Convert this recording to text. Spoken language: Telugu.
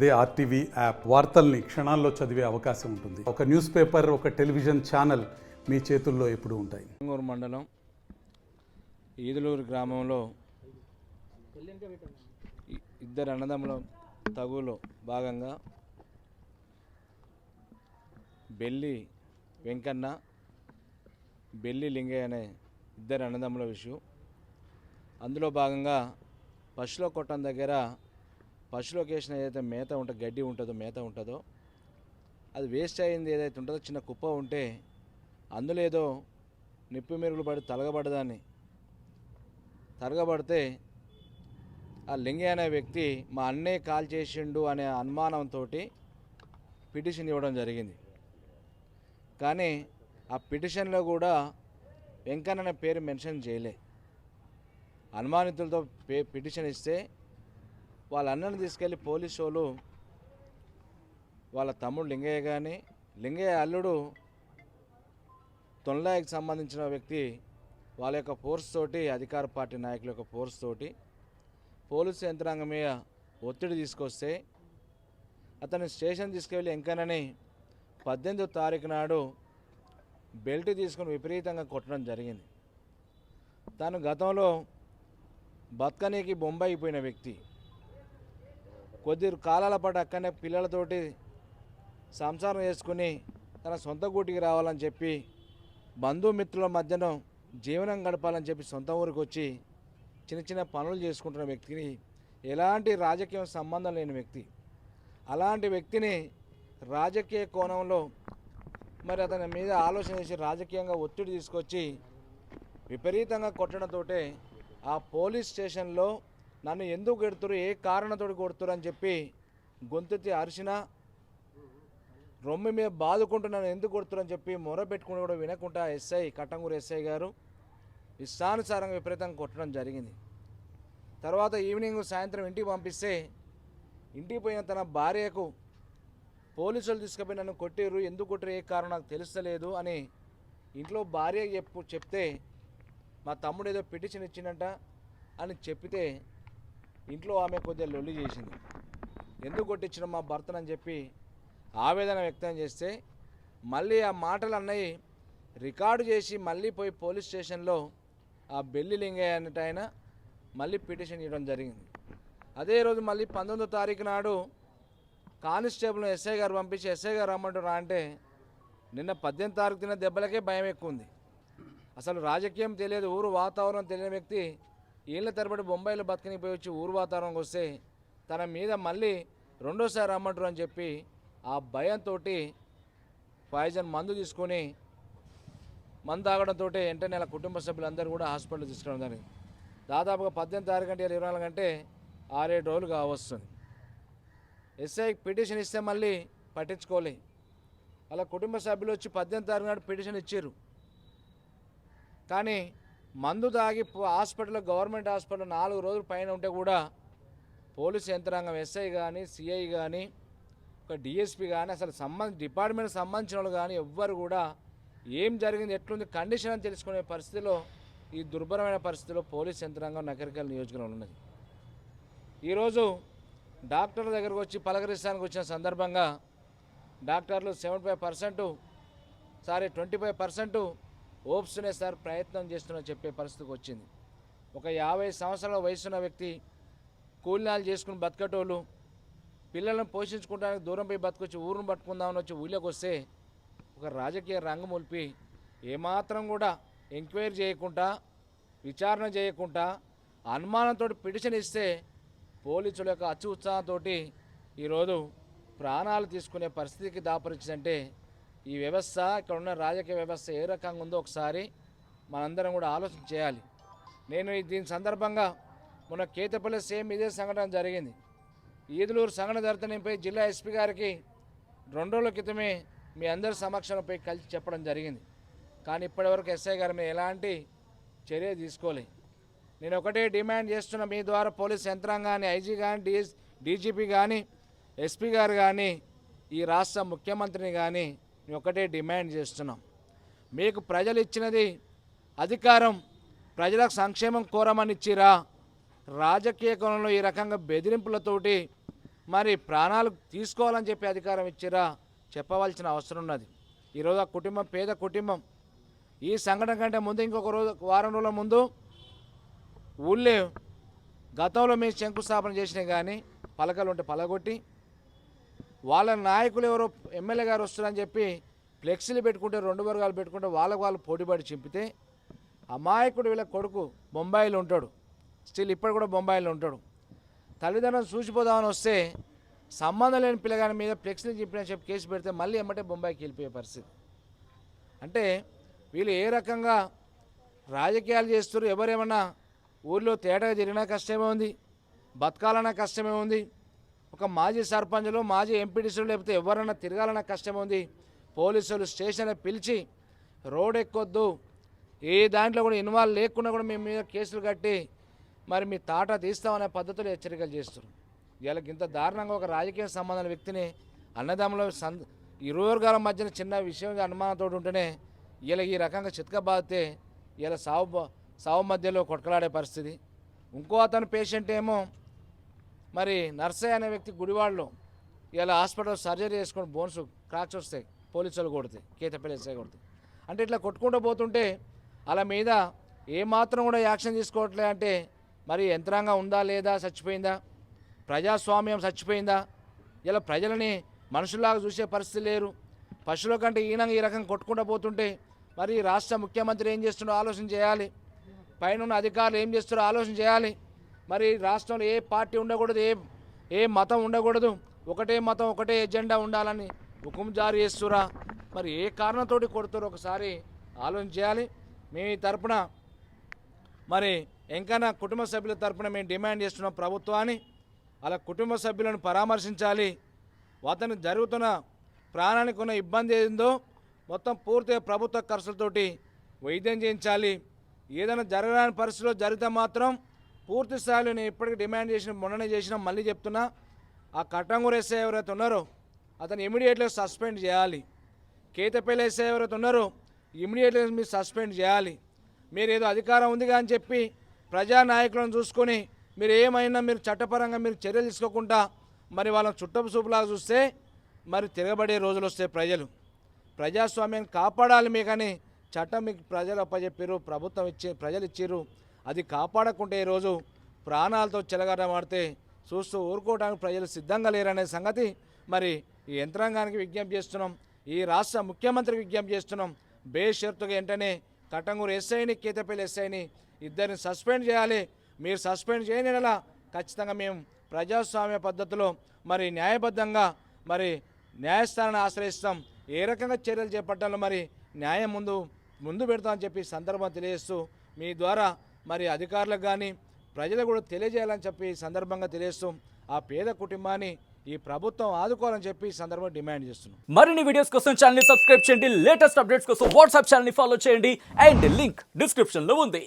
అదే ఆర్టీవీ యాప్ వార్తల్ని క్షణాల్లో చదివే అవకాశం ఉంటుంది. ఒక న్యూస్ పేపర్, ఒక టెలివిజన్ ఛానల్ మీ చేతుల్లో ఎప్పుడూ ఉంటాయి. ఊరు మండలం ఈదులూరు గ్రామంలో ఇద్దరు అన్నదమ్ముల తగులో భాగంగా బెల్లి వెంకన్న, బెల్లి లింగయ్య అనే ఇద్దరు అన్నదమ్ముల విషయం. అందులో భాగంగా పశువుల కొట్టం దగ్గర పశువులకు వేసిన ఏదైతే మేత గడ్డి మేత ఉంటుందో అది వేస్ట్ అయింది. ఏదైతే ఉంటుందో చిన్న కుప్ప ఉంటే అందులో ఏదో నిప్పు మెరుగులు పడి తరగబడితే ఆ లింగయ్య అనే వ్యక్తి మా అన్నయ్య కాల్ చేసిండు అనే అనుమానంతో పిటిషన్ ఇవ్వడం జరిగింది. కానీ ఆ పిటిషన్లో కూడా వెంకన్న అనే పేరు మెన్షన్ చేయలే. అనుమానితులతో పిటిషన్ ఇస్తే వాళ్ళ అన్నను తీసుకెళ్ళి పోలీసు వాళ్ళు వాళ్ళ తమ్ముడు లింగయ్య కానీ లింగయ్య అల్లుడు తొన్లాయికి సంబంధించిన వ్యక్తి వాళ్ళ యొక్క ఫోర్స్ తోటి, అధికార పార్టీ నాయకుల యొక్క ఫోర్స్ తోటి పోలీసు యంత్రాంగం మీద ఒత్తిడి తీసుకొస్తే అతన్ని స్టేషన్ తీసుకెళ్ళి వెంకన్నని 18వ తారీఖు నాడు బెల్ట్ తీసుకుని విపరీతంగా కొట్టడం జరిగింది. తాను గతంలో బతకనీకి బొంబాయి పోయిన వ్యక్తి, కొద్ది కాలాల పాటు అక్కడనే పిల్లలతోటి సంసారం చేసుకుని తన సొంత గూటికి రావాలని చెప్పి బంధుమిత్రుల మధ్యన జీవనం గడపాలని చెప్పి సొంత ఊరికి వచ్చి చిన్న చిన్న పనులు చేసుకుంటున్న వ్యక్తిని, ఎలాంటి రాజకీయ సంబంధం లేని వ్యక్తి, అలాంటి వ్యక్తిని రాజకీయ కోణంలో మరి అతని మీద ఆలోచన చేసి రాజకీయంగా ఒత్తిడి తీసుకొచ్చి విపరీతంగా కొట్టడంతో ఆ పోలీస్ స్టేషన్లో నన్ను ఎందుకు కొడుతురు, ఏ కారణంతో కొడుతురు అని చెప్పి గొంతెత్తి అరిచినా, రొమ్మి మీద బాదుకుంటూ నన్ను ఎందుకు కొడుతురు అని చెప్పి మొర పెట్టుకుని కూడా వినకుండా కట్టంగూరు ఎస్ఐ గారు ఇష్టానుసారంగా విపరీతంగా కొట్టడం జరిగింది. తర్వాత ఈవినింగ్ సాయంత్రం ఇంటికి పంపిస్తే ఇంటికి పోయిన తన భార్యకు పోలీసులు తీసుకుపోయి నన్ను కొట్టిరు, ఎందుకు కొట్టిరు, ఏ కారణం నాకు తెలుస్తలేదు అని ఇంట్లో భార్య చెప్తే మా తమ్ముడు ఏదో పిటిషన్ ఇచ్చిందంట అని చెప్పితే ఇంట్లో ఆమె కొద్దిగా లొల్లి చేసింది. ఎందుకు కొట్టించిన మా భర్తనని చెప్పి ఆవేదన వ్యక్తం చేస్తే మళ్ళీ ఆ మాటలు అన్నవి రికార్డు చేసి మళ్ళీ పోయి పోలీస్ స్టేషన్లో ఆ బెల్లి లింగయ్య అన్నట్టు ఆయన మళ్ళీ పిటిషన్ ఇవ్వడం జరిగింది. అదే రోజు మళ్ళీ 19వ తారీఖు నాడు కానిస్టేబుల్ ఎస్ఐ గారు పంపించి ఎస్ఐ గారు రమ్మంటారా అంటే నిన్న 18వ తారీఖు తిన్న దెబ్బలకే భయం ఎక్కువ ఉంది. అసలు రాజకీయం తెలియదు, ఊరు వాతావరణం తెలియని వ్యక్తి ఏళ్ళ తరబడి బొంబాయిలో బతకనికి పోయి వచ్చి ఊరు వాతావరణంకి వస్తే తన మీద మళ్ళీ రెండోసారి రమ్మంటారు అని చెప్పి ఆ భయంతో పాయిజన్ మందు తీసుకొని మందు తాగడంతో వెంటనే నెల కుటుంబ సభ్యులందరూ కూడా హాస్పిటల్ తీసుకురావడం జరిగింది. దాదాపుగా 18వ తారీఖు అంటే 24 గంటే 6-7 రోజులు కావస్తుంది. ఎస్ఐకి పిటిషన్ ఇస్తే మళ్ళీ పట్టించుకోలే. అలా కుటుంబ సభ్యులు వచ్చి 18వ తారీఖు నాడు పిటిషన్ ఇచ్చారు. కానీ మందు తాగి హాస్పిటల్లో, గవర్నమెంట్ హాస్పిటల్లో 4 రోజుల పైన ఉంటే కూడా పోలీసు యంత్రాంగం ఎస్ఐ కానీ, సిఐ కానీ, ఒక డిఎస్పీ కానీ, అసలు డిపార్ట్మెంట్కి సంబంధించిన వాళ్ళు కానీ ఎవ్వరు కూడా ఏం జరిగింది, ఎట్లుంది కండిషన్ అని తెలుసుకునే పరిస్థితిలో, ఈ దుర్భరమైన పరిస్థితిలో పోలీసు యంత్రాంగం నకరికల్ నియోజకవర్గంలో ఉన్నది. ఈరోజు డాక్టర్ల దగ్గరకు వచ్చి పలకరిస్తానికి వచ్చిన సందర్భంగా డాక్టర్లు 25% ఓప్స్నే సార్ ప్రయత్నం చేస్తున్నా చెప్పే పరిస్థితికి వచ్చింది. ఒక 50 సంవత్సరాల వయసున్న వ్యక్తి, కూలినాలు చేసుకుని బతకటోళ్ళు, పిల్లలను పోషించుకోవడానికి దూరం పోయి బతకొచ్చి ఊరును పట్టుకుందామని వచ్చి ఊళ్ళోకి వస్తే ఒక రాజకీయ రంగం ఉల్పి ఏమాత్రం కూడా ఎంక్వైరీ చేయకుండా, విచారణ చేయకుండా అనుమానంతో పిటిషన్ ఇస్తే పోలీసుల యొక్క అచ్చు ఉత్సాహంతో ఈరోజు ప్రాణాలు తీసుకునే పరిస్థితికి దాపరిచిందంటే ఈ వ్యవస్థ, ఇక్కడ ఉన్న రాజకీయ వ్యవస్థ ఏ రకంగా ఉందో ఒకసారి మనందరం కూడా ఆలోచన చేయాలి. నేను దీని సందర్భంగా మొన్న కేతపల్లి సేమ్ ఇదే సంఘటన జరిగింది. ఈదులూరు సంఘటన జరుగుతున్నపై జిల్లా ఎస్పీ గారికి 2 రోజుల క్రితమే మీ అందరి సమక్షంపై కలిసి చెప్పడం జరిగింది. కానీ ఇప్పటివరకు ఎస్ఐ గారి మీద ఎలాంటి చర్య తీసుకోలే. నేను ఒకటే డిమాండ్ చేస్తున్న, మీ ద్వారా పోలీస్ యంత్రాంగాన్ని, ఐజీ కానీ, డీజీపీ కానీ, ఎస్పీ గారు కానీ, ఈ రాష్ట్ర ముఖ్యమంత్రిని కానీ ఒకటే డిమాండ్ చేస్తున్నాం. మీకు ప్రజలు ఇచ్చినది అధికారం, ప్రజలకు సంక్షేమం కోరమని ఇచ్చిరా? రాజకీయ కోణంలో ఈ రకంగా బెదిరింపులతోటి మరి ప్రాణాలు తీసుకోవాలని చెప్పి అధికారం ఇచ్చిరా చెప్పవలసిన అవసరం ఉన్నది. ఈరోజు ఆ కుటుంబం పేద కుటుంబం. ఈ సంఘటన కంటే ముందు ఇంకొక రోజు వారం రోజుల ముందు ఊళ్ళో గతంలో మేము శంకుస్థాపన చేసినా కానీ పలకలు ఉంటే పలగొట్టి వాళ్ళ నాయకులు ఎవరో ఎమ్మెల్యే గారు వస్తారని చెప్పి ఫ్లెక్సీలు పెట్టుకుంటే 2 వర్గాలు పెట్టుకుంటే వాళ్ళకు వాళ్ళు పోటీపడి చింపితే అమాయకుడు వీళ్ళ కొడుకు బొంబాయిలో ఉంటాడు, స్టిల్ ఇప్పుడు కూడా బొంబాయిలో ఉంటాడు. తల్లిదండ్రులను చూసిపోదామని వస్తే సంబంధం లేని పిల్లగాని మీద ఫ్లెక్సీలు చింపిన చెప్పి కేసు పెడితే మళ్ళీ ఎమ్మటే బొంబాయికి వెళ్ళిపోయే పరిస్థితి. అంటే వీళ్ళు ఏ రకంగా రాజకీయాలు చేస్తారు, ఎవరేమన్నా ఊళ్ళో తేటగా జరిగినా కష్టమే ఉంది, బతకాలన్నా కష్టమే ఉంది. ఒక మాజీ సర్పంచులు మాజీ ఎంపీటీసీలు లేకపోతే ఎవరన్నా తిరగాలన్నా కష్టమే ఉంది. పోలీసులు స్టేషన్ పిలిచి రోడ్ ఎక్కొద్దు, ఏ దాంట్లో కూడా ఇన్వాల్వ్ లేకుండా కూడా మేము మీద కేసులు కట్టి మరి మీ తాట తీస్తామనే పద్ధతులు హెచ్చరికలు చేస్తారు. వీళ్ళకి ఇంత దారుణంగా ఒక రాజకీయ సంబంధాల వ్యక్తిని అన్నదమ్ముల ఇరు వర్గాల మధ్యన చిన్న విషయం అనుమానంతో ఉంటేనే వీళ్ళకి ఈ రకంగా చితకబాదితే వీళ్ళ సావు మధ్యలో కొట్టకలాడే పరిస్థితి. ఇంకో అతను పేషెంట్ ఏమో మరి నర్సయ్య అనే వ్యక్తి గుడివాడలో ఇలా హాస్పిటల్ సర్జరీ చేసుకొని బోన్స్ క్రాక్స్ వస్తాయి, పోలీసులు కొడితే కేతపల్లి ఎస్ఐ కొడితే. అంటే ఇట్లా కొట్టుకుంటూ పోతుంటే అలా మీద ఏమాత్రం కూడా యాక్షన్ తీసుకోవట్లే. అంటే మరి యంత్రాంగం ఉందా లేదా, చచ్చిపోయిందా, ప్రజాస్వామ్యం చచ్చిపోయిందా? ఇలా ప్రజలని మనుషుల్లాగా చూసే పరిస్థితి లేరు. పశువుల కంటే ఈయనంగా ఈ రకంగా కొట్టుకుంటూ పోతుంటే మరి రాష్ట్ర ముఖ్యమంత్రి ఏం చేస్తున్నారో ఆలోచన చేయాలి, పైన ఉన్న అధికారులు ఏం చేస్తున్నారో ఆలోచన చేయాలి. మరి రాష్ట్రంలో ఏ పార్టీ ఉండకూడదు, ఏ మతం ఉండకూడదు, ఒకటే మతం ఒకటే ఎజెండా ఉండాలని హుకుం జారీ చేస్తురా, మరి ఏ కారణంతో కొడుతారో ఒకసారి ఆలోచన చేయాలి. మేము ఈ తరపున మరి ఎంకన్నా కుటుంబ సభ్యుల తరపున మేము డిమాండ్ చేస్తున్నాం ప్రభుత్వాన్ని, అలా కుటుంబ సభ్యులను పరామర్శించాలి. అతను జరుగుతున్న ప్రాణానికి ఉన్న ఇబ్బంది ఏందో మొత్తం పూర్తిగా ప్రభుత్వ ఖర్చులతోటి వైద్యం చేయించాలి. ఏదైనా జరగని పరిస్థితిలో జరిగితే మాత్రం పూర్తి స్థాయిలో నేను ఇప్పటికీ డిమాండ్ చేసిన, మొన్ననే చేసిన, మళ్ళీ చెప్తున్నా, ఆ కట్టంగూరు ఎస్ఐ ఎవరైతే ఉన్నారో అతను ఇమీడియట్గా సస్పెండ్ చేయాలి. కేతపల్లి ఎస్ఐ ఎవరైతే ఉన్నారో ఇమీడియట్గా మీరు సస్పెండ్ చేయాలి. మీరు ఏదో అధికారం ఉంది అని చెప్పి ప్రజానాయకులను చూసుకొని మీరు ఏమైనా మీరు చట్టపరంగా మీరు చర్యలు తీసుకోకుండా మరి వాళ్ళని చుట్టపు చూపులాగా చూస్తే మరి తిరగబడే రోజులు వస్తాయి. ప్రజాస్వామ్యాన్ని కాపాడాలి మీకని చట్టం మీకు ప్రజలు అప్పచెప్పారు, ప్రభుత్వం ప్రజలు ఇచ్చారు. అది కాపాడకుంటే ఈరోజు ప్రాణాలతో చెలగాటమాడితే చూస్తూ ఊరుకోవడానికి ప్రజలు సిద్ధంగా లేరనే సంగతి మరి ఈ యంత్రాంగానికి విజ్ఞప్తి చేస్తున్నాం, ఈ రాష్ట్ర ముఖ్యమంత్రికి విజ్ఞప్తి చేస్తున్నాం. బేషరతుగా వెంటనే కట్టంగూరు ఎస్ఐని కేతపల్లి ఎస్ఐని ఇద్దరిని సస్పెండ్ చేయాలి. మీరు సస్పెండ్ చేయని నెల ఖచ్చితంగా మేము ప్రజాస్వామ్య పద్ధతిలో మరి న్యాయబద్ధంగా మరి న్యాయస్థానాన్ని ఆశ్రయిస్తాం. ఏ రకంగా చర్యలు చేపట్టాలో మరి న్యాయం ముందు పెడతామని చెప్పి సందర్భం తెలియజేస్తూ మీ ద్వారా మరి అధికారులకు కానీ ప్రజలకు కూడా తెలియజేయాలని చెప్పి సందర్భంగా తెలియజేస్తూ ఆ పేద కుటుంబాన్ని ఈ ప్రభుత్వం ఆదుకోవాలని చెప్పి సందర్భంగా డిమాండ్ చేస్తున్నాం. మరిన్ని వీడియోస్ కోసం ఛానల్ ని సబ్స్క్రైబ్ చేయండి, లేటెస్ట్ అప్డేట్స్ కోసం వాట్సాప్ ఛానల్ ని ఫాలో చేయండి అండ్ లింక్ డిస్క్రిప్షన్ లో ఉంది.